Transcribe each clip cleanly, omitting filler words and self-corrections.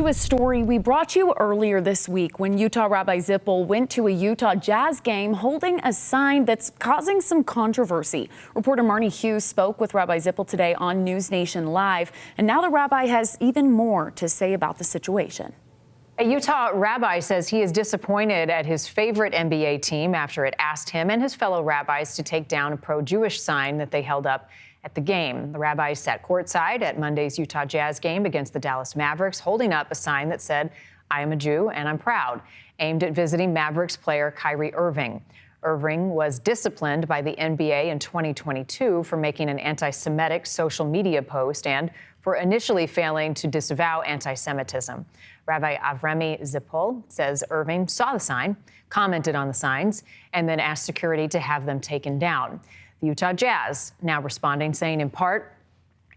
to a story we brought you earlier this week when Utah Rabbi Zippel went to a Utah Jazz game holding a sign that's causing some controversy. Reporter Marnie Hughes spoke with Rabbi Zippel today on News Nation Live, and now the rabbi has even more to say about the situation. A Utah rabbi says he is disappointed at his favorite NBA team after it asked him and his fellow rabbis to take down a pro-Jewish sign that they held up at the game. The rabbi sat courtside at Monday's Utah Jazz game against the Dallas Mavericks, holding up a sign that said, "I am a Jew and I'm proud," aimed at visiting Mavericks player Kyrie Irving. Irving was disciplined by the NBA in 2022 for making an anti-Semitic social media post and for initially failing to disavow anti-Semitism. Rabbi Avrami Zippel says Irving saw the sign, commented on the signs, and then asked security to have them taken down. The Utah Jazz now responding, saying in part,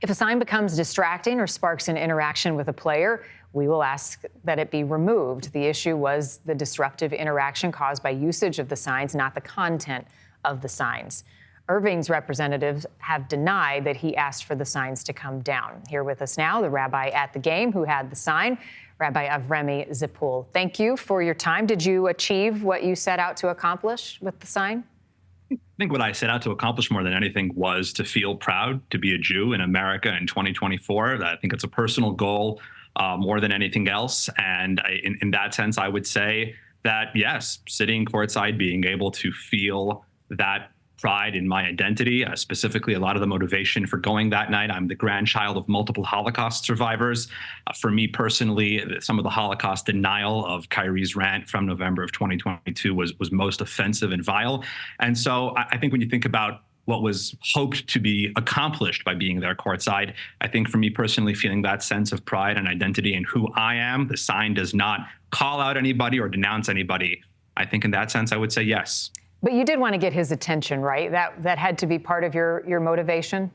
if a sign becomes distracting or sparks an interaction with a player, we will ask that it be removed. The issue was the disruptive interaction caused by usage of the signs, not the content of the signs. Irving's representatives have denied that he asked for the signs to come down. Here with us now, the rabbi at the game who had the sign, Rabbi Avrami Zippel. Thank you for your time. Did you achieve what you set out to accomplish with the sign? I think what I set out to accomplish more than anything was to feel proud to be a Jew in America in 2024. I think it's a personal goal more than anything else. And in that sense, I would say that, yes, sitting courtside, being able to feel that pride in my identity, specifically a lot of the motivation for going that night. I'm the grandchild of multiple Holocaust survivors. For me personally, some of the Holocaust denial of Kyrie's rant from November of 2022 was most offensive and vile. And so I think when you think about what was hoped to be accomplished by being there courtside, I think for me personally, feeling that sense of pride and identity in who I am, the sign does not call out anybody or denounce anybody. I think in that sense, I would say yes. But you did want to get his attention, right? That had to be part of your motivation?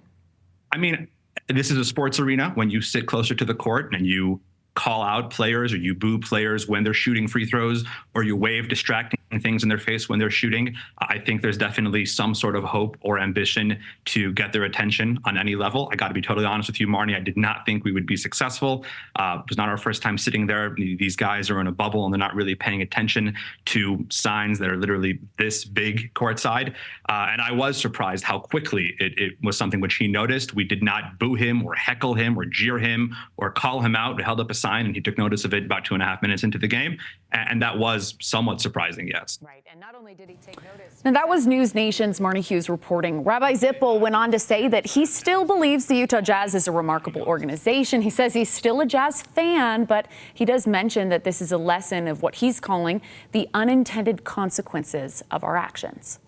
I mean, this is a sports arena. When you sit closer to the court and you call out players or you boo players when they're shooting free throws or you wave distracting things in their face when they're shooting, I think there's definitely some sort of hope or ambition to get their attention on any level. I got to be totally honest with you, Marnie. I did not think we would be successful. It was not our first time sitting there. These guys are in a bubble and they're not really paying attention to signs that are literally this big courtside. And I was surprised how quickly it was something which he noticed. We did not boo him or heckle him or jeer him or call him out. We held up a sign and he took notice of it about 2.5 minutes into the game. And that was somewhat surprising, yes. Right. And not only did he take notice. And that was News Nation's Marnie Hughes reporting. Rabbi Zippel went on to say that he still believes the Utah Jazz is a remarkable organization. He says he's still a Jazz fan, but he does mention that this is a lesson of what he's calling the unintended consequences of our actions.